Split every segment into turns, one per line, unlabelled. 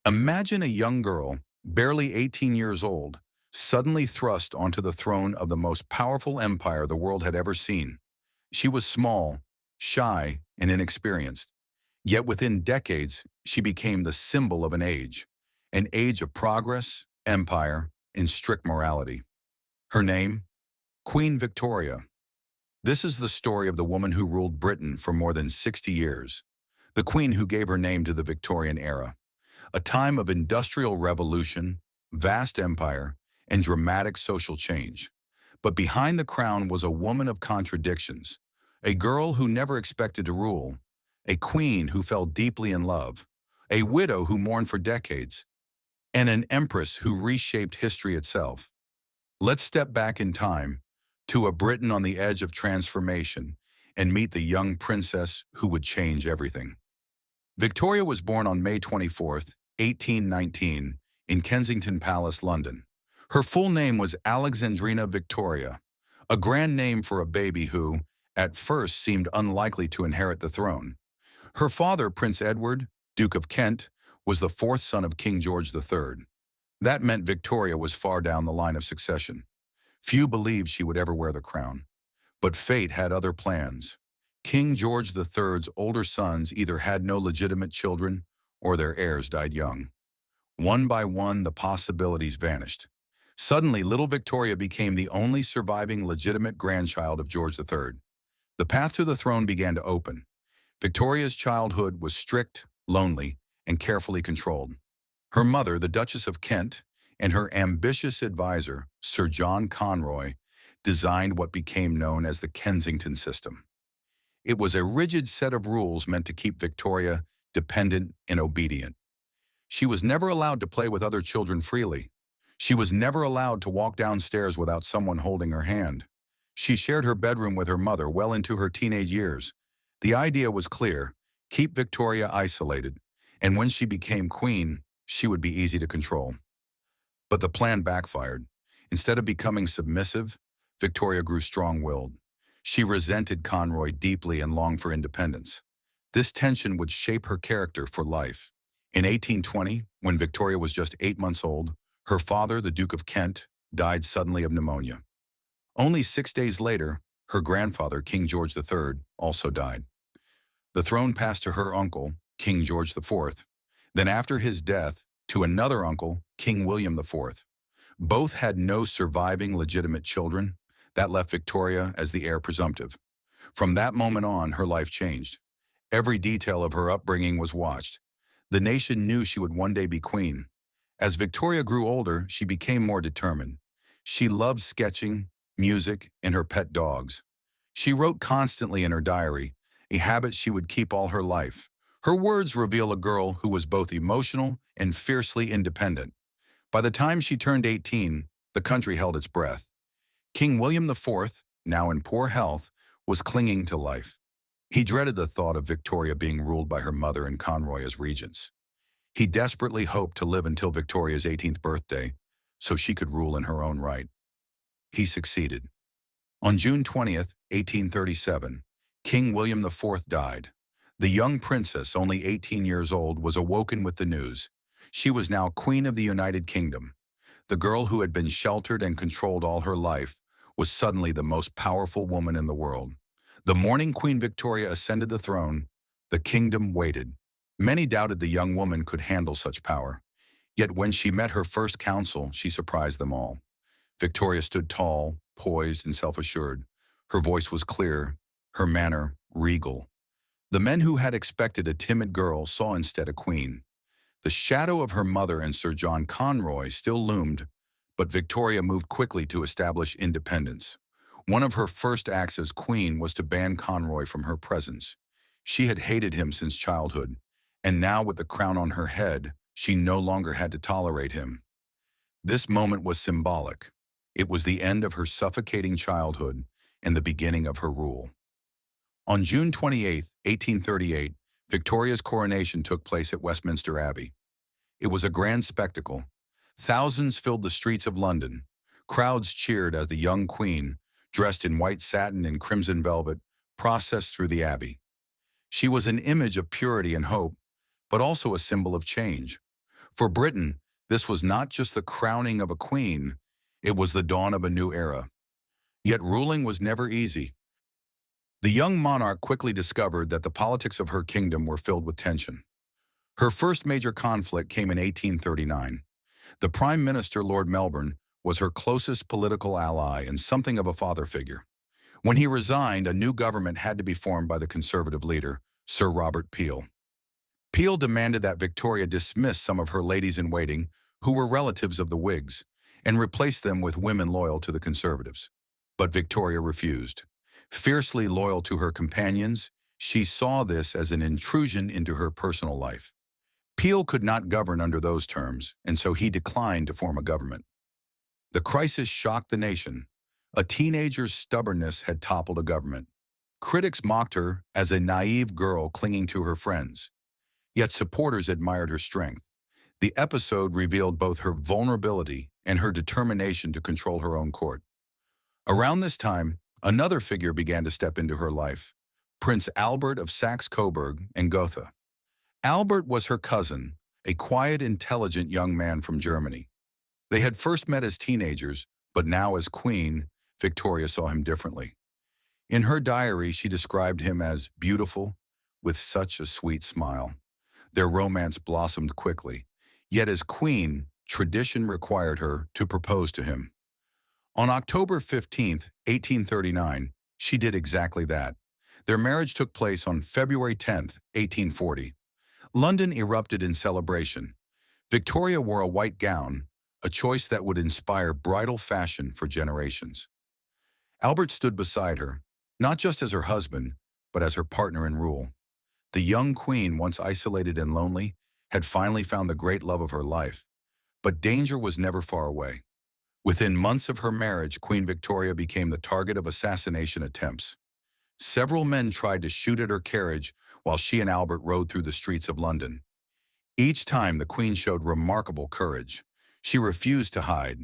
Imagine a young girl, barely 18 years old, suddenly thrust onto the throne of the most powerful empire the world had ever seen. She was small, shy, and inexperienced. Yet within decades, she became the symbol of an age of progress, empire, and strict morality. Her name? Queen Victoria. This is the story of the woman who ruled Britain for more than 60 years, the queen who gave her name to the Victorian era, a time of industrial revolution, vast empire, and dramatic social change. But behind the crown was a woman of contradictions, a girl who never expected to rule, a queen who fell deeply in love, a widow who mourned for decades, and an empress who reshaped history itself. Let's step back in time to a Britain on the edge of transformation and meet the young princess who would change everything. Victoria was born on May 24th, 1819, in Kensington Palace, London. Her full name was Alexandrina Victoria, a grand name for a baby who, at first, seemed unlikely to inherit the throne. Her father, Prince Edward, Duke of Kent, was the fourth son of King George III. That meant Victoria was far down the line of succession. Few believed she would ever wear the crown. But fate had other plans. King George III's older sons either had no legitimate children or their heirs died young. One by one, the possibilities vanished. Suddenly, little Victoria became the only surviving legitimate grandchild of George III. The path to the throne began to open. Victoria's childhood was strict, lonely, and carefully controlled. Her mother, the Duchess of Kent, and her ambitious advisor, Sir John Conroy, designed what became known as the Kensington System. It was a rigid set of rules meant to keep Victoria dependent and obedient. She was never allowed to play with other children freely. She was never allowed to walk downstairs without someone holding her hand. She shared her bedroom with her mother well into her teenage years. The idea was clear: keep Victoria isolated, and when she became queen, she would be easy to control. But the plan backfired. Instead of becoming submissive, Victoria grew strong-willed. She resented Conroy deeply and longed for independence. This tension would shape her character for life. In 1820, when Victoria was just 8 months old, her father, the Duke of Kent, died suddenly of pneumonia. Only 6 days later, her grandfather, King George III, also died. The throne passed to her uncle, King George IV. Then after his death, to another uncle, King William IV. Both had no surviving legitimate children. That left Victoria as the heir presumptive. From that moment on, her life changed. Every detail of her upbringing was watched. The nation knew she would one day be queen. As Victoria grew older, she became more determined. She loved sketching, music, and her pet dogs. She wrote constantly in her diary, a habit she would keep all her life. Her words reveal a girl who was both emotional and fiercely independent. By the time she turned 18, the country held its breath. King William IV, now in poor health, was clinging to life. He dreaded the thought of Victoria being ruled by her mother and Conroy as regents. He desperately hoped to live until Victoria's 18th birthday, so she could rule in her own right. He succeeded. On June 20th, 1837, King William IV died. The young princess, only 18 years old, was awoken with the news. She was now Queen of the United Kingdom. The girl who had been sheltered and controlled all her life was suddenly the most powerful woman in the world. The morning Queen Victoria ascended the throne, the kingdom waited. Many doubted the young woman could handle such power. Yet when she met her first council, she surprised them all. Victoria stood tall, poised, and self-assured. Her voice was clear, her manner regal. The men who had expected a timid girl saw instead a queen. The shadow of her mother and Sir John Conroy still loomed, but Victoria moved quickly to establish independence. One of her first acts as queen was to ban Conroy from her presence. She had hated him since childhood, and now with the crown on her head, she no longer had to tolerate him. This moment was symbolic. It was the end of her suffocating childhood and the beginning of her rule. On June 28th, 1838, Victoria's coronation took place at Westminster Abbey. It was a grand spectacle. Thousands filled the streets of London. Crowds cheered as the young queen, dressed in white satin and crimson velvet, processed through the abbey. She was an image of purity and hope, but also a symbol of change. For Britain, this was not just the crowning of a queen, it was the dawn of a new era. Yet ruling was never easy. The young monarch quickly discovered that the politics of her kingdom were filled with tension. Her first major conflict came in 1839. The Prime Minister, Lord Melbourne, was her closest political ally and something of a father figure. When he resigned, a new government had to be formed by the Conservative leader, Sir Robert Peel. Peel demanded that Victoria dismiss some of her ladies-in-waiting, who were relatives of the Whigs, and replace them with women loyal to the Conservatives. But Victoria refused. Fiercely loyal to her companions, she saw this as an intrusion into her personal life. Peel could not govern under those terms, and so he declined to form a government. The crisis shocked the nation. A teenager's stubbornness had toppled a government. Critics mocked her as a naive girl clinging to her friends. Yet supporters admired her strength. The episode revealed both her vulnerability and her determination to control her own court. Around this time, another figure began to step into her life, Prince Albert of Saxe-Coburg and Gotha. Albert was her cousin, a quiet, intelligent young man from Germany. They had first met as teenagers, but now as queen, Victoria saw him differently. In her diary, she described him as beautiful, with such a sweet smile. Their romance blossomed quickly, yet as queen, tradition required her to propose to him. On October 15, 1839, she did exactly that. Their marriage took place on February 10, 1840. London erupted in celebration. Victoria wore a white gown, a choice that would inspire bridal fashion for generations. Albert stood beside her, not just as her husband, but as her partner in rule. The young queen, once isolated and lonely, had finally found the great love of her life. But danger was never far away. Within months of her marriage, Queen Victoria became the target of assassination attempts. Several men tried to shoot at her carriage while she and Albert rode through the streets of London. Each time, the Queen showed remarkable courage. She refused to hide.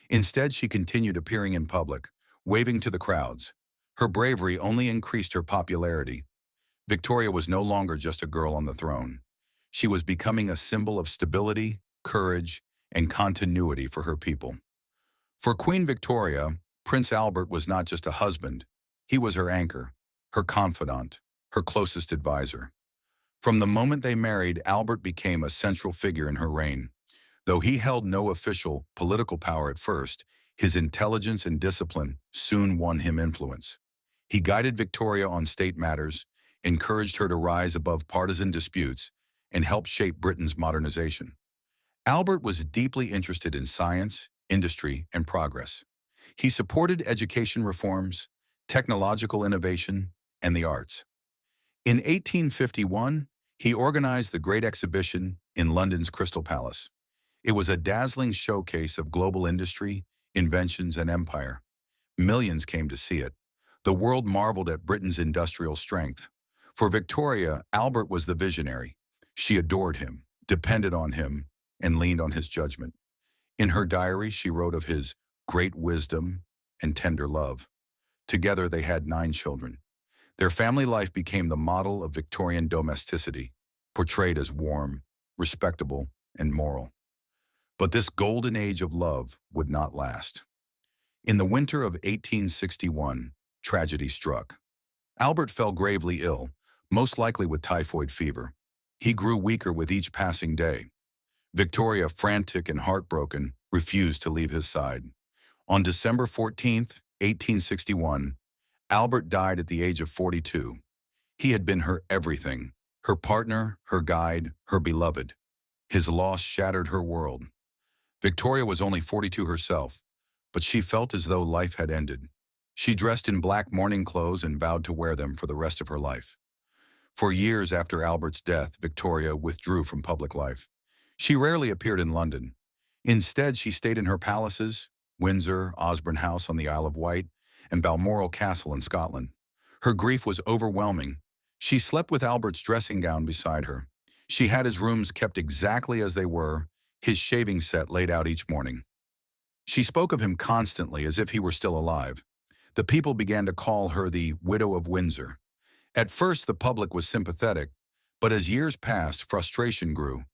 Instead, she continued appearing in public, waving to the crowds. Her bravery only increased her popularity. Victoria was no longer just a girl on the throne. She was becoming a symbol of stability, courage, and continuity for her people. For Queen Victoria, Prince Albert was not just a husband. He was her anchor, her confidant, her closest advisor. From the moment they married, Albert became a central figure in her reign. Though he held no official political power at first, his intelligence and discipline soon won him influence. He guided Victoria on state matters, encouraged her to rise above partisan disputes, and helped shape Britain's modernization. Albert was deeply interested in science, industry, and progress. He supported education reforms, technological innovation, and the arts. In 1851, he organized the Great Exhibition in London's Crystal Palace. It was a dazzling showcase of global industry, inventions, and empire. Millions came to see it. The world marveled at Britain's industrial strength. For Victoria, Albert was the visionary. She adored him, depended on him, and leaned on his judgment. In her diary, she wrote of his great wisdom and tender love. Together, they had 9 children. Their family life became the model of Victorian domesticity, portrayed as warm, respectable, and moral. But this golden age of love would not last. In the winter of 1861, tragedy struck. Albert fell gravely ill, most likely with typhoid fever. He grew weaker with each passing day. Victoria, frantic and heartbroken, refused to leave his side. On December 14, 1861, Albert died at the age of 42. He had been her everything, her partner, her guide, her beloved. His loss shattered her world. Victoria was only 42 herself, but she felt as though life had ended. She dressed in black mourning clothes and vowed to wear them for the rest of her life. For years after Albert's death, Victoria withdrew from public life. She rarely appeared in London. Instead, she stayed in her palaces, Windsor, Osborne House on the Isle of Wight, and Balmoral Castle in Scotland. Her grief was overwhelming. She slept with Albert's dressing gown beside her. She had his rooms kept exactly as they were, his shaving set laid out each morning. She spoke of him constantly as if he were still alive. The people began to call her the Widow of Windsor. At first, the public was sympathetic, but as years passed, frustration grew.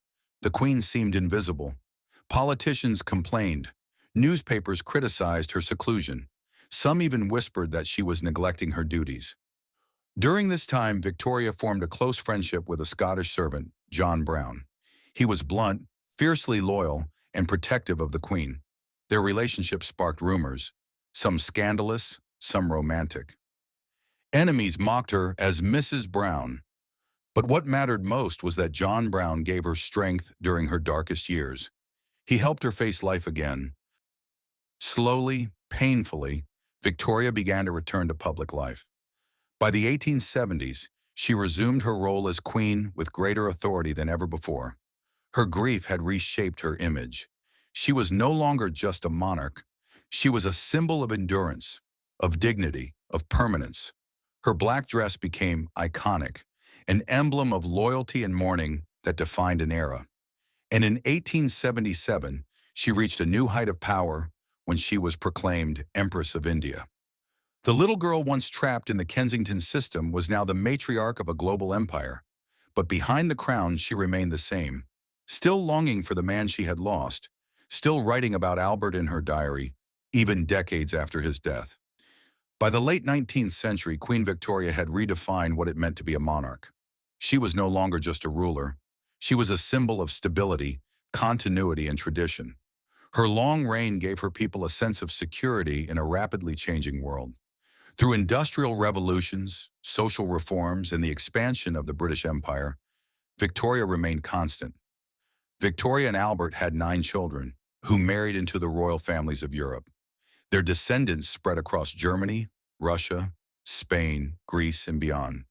The Queen seemed invisible. Politicians complained. Newspapers criticized her seclusion. Some even whispered that she was neglecting her duties. During this time, Victoria formed a close friendship with a Scottish servant, John Brown. He was blunt, fiercely loyal, and protective of the Queen. Their relationship sparked rumors, some scandalous, some romantic. Enemies mocked her as Mrs. Brown. But what mattered most was that John Brown gave her strength during her darkest years. He helped her face life again. Slowly, painfully, Victoria began to return to public life. By the 1870s, she resumed her role as queen with greater authority than ever before. Her grief had reshaped her image. She was no longer just a monarch. She was a symbol of endurance, of dignity, of permanence. Her black dress became iconic, an emblem of loyalty and mourning that defined an era. And in 1877, she reached a new height of power when she was proclaimed Empress of India. The little girl once trapped in the Kensington System was now the matriarch of a global empire. But behind the crown, she remained the same, still longing for the man she had lost, still writing about Albert in her diary, even decades after his death. By the late 19th century, Queen Victoria had redefined what it meant to be a monarch. She was no longer just a ruler. She was a symbol of stability, continuity, and tradition. Her long reign gave her people a sense of security in a rapidly changing world. Through industrial revolutions, social reforms, and the expansion of the British Empire, Victoria remained constant. Victoria and Albert had 9 children, who married into the royal families of Europe. Their descendants spread across Germany, Russia, Spain, Greece, and beyond.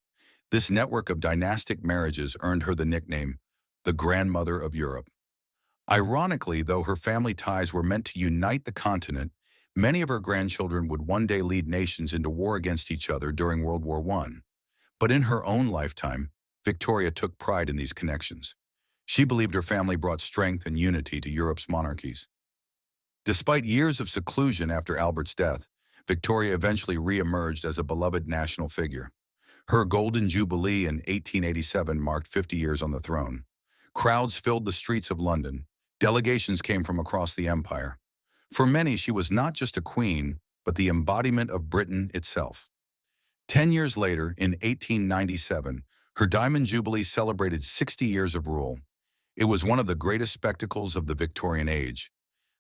This network of dynastic marriages earned her the nickname, the Grandmother of Europe. Ironically, though her family ties were meant to unite the continent, many of her grandchildren would one day lead nations into war against each other during World War I. But in her own lifetime, Victoria took pride in these connections. She believed her family brought strength and unity to Europe's monarchies. Despite years of seclusion after Albert's death, Victoria eventually re-emerged as a beloved national figure. Her Golden Jubilee in 1887 marked 50 years on the throne. Crowds filled the streets of London. Delegations came from across the empire. For many, she was not just a queen, but the embodiment of Britain itself. 10 years later, in 1897, her Diamond Jubilee celebrated 60 years of rule. It was one of the greatest spectacles of the Victorian age.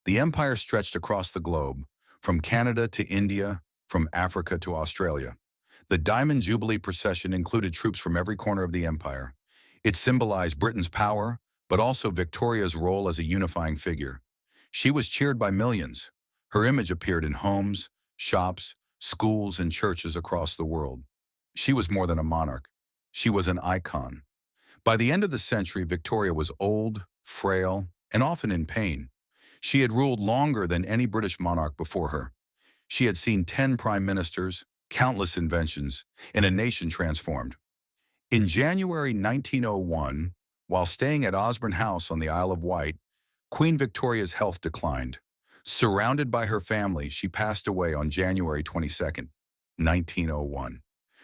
The empire stretched across the globe, from Canada to India, from Africa to Australia. The Diamond Jubilee procession included troops from every corner of the empire. It symbolized Britain's power, but also Victoria's role as a unifying figure. She was cheered by millions. Her image appeared in homes, shops, schools, and churches across the world. She was more than a monarch. She was an icon. By the end of the century, Victoria was old, frail, and often in pain. She had ruled longer than any British monarch before her. She had seen 10 prime ministers, countless inventions, and a nation transformed. In January 1901, while staying at Osborne House on the Isle of Wight, Queen Victoria's health declined. Surrounded by her family, she passed away on January 22, 1901.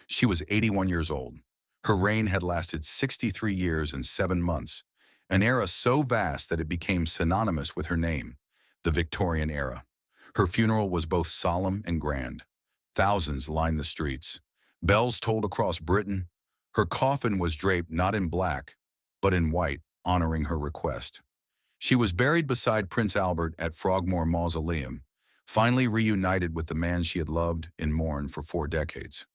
She was 81 years old. Her reign had lasted 63 years and 7 months, an era so vast that it became synonymous with her name, the Victorian Era. Her funeral was both solemn and grand. Thousands lined the streets. Bells tolled across Britain. Her coffin was draped not in black, but in white, honoring her request. She was buried beside Prince Albert at Frogmore Mausoleum, finally reunited with the man she had loved and mourned for 4 decades.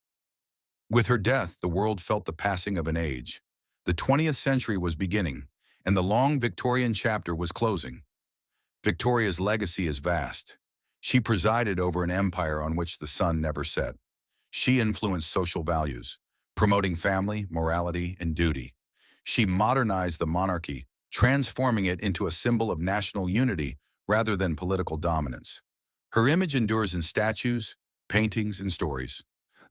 With her death, the world felt the passing of an age. The 20th century was beginning, and the long Victorian chapter was closing. Victoria's legacy is vast. She presided over an empire on which the sun never set. She influenced social values, promoting family, morality, and duty. She modernized the monarchy, transforming it into a symbol of national unity rather than political dominance. Her image endures in statues, paintings, and stories.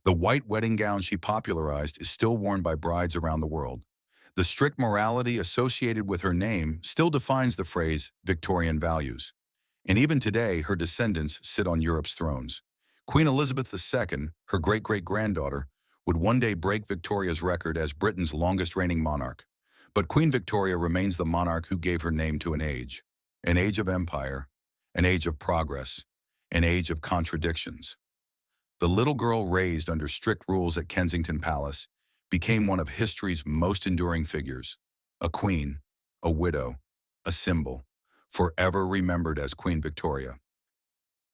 The white wedding gown she popularized is still worn by brides around the world. The strict morality associated with her name still defines the phrase Victorian values. And even today, her descendants sit on Europe's thrones. Queen Elizabeth II, her great-great-granddaughter, would one day break Victoria's record as Britain's longest reigning monarch. But Queen Victoria remains the monarch who gave her name to an age of empire, an age of progress, an age of contradictions. The little girl raised under strict rules at Kensington Palace became one of history's most enduring figures, a queen, a widow, a symbol, forever remembered as Queen Victoria.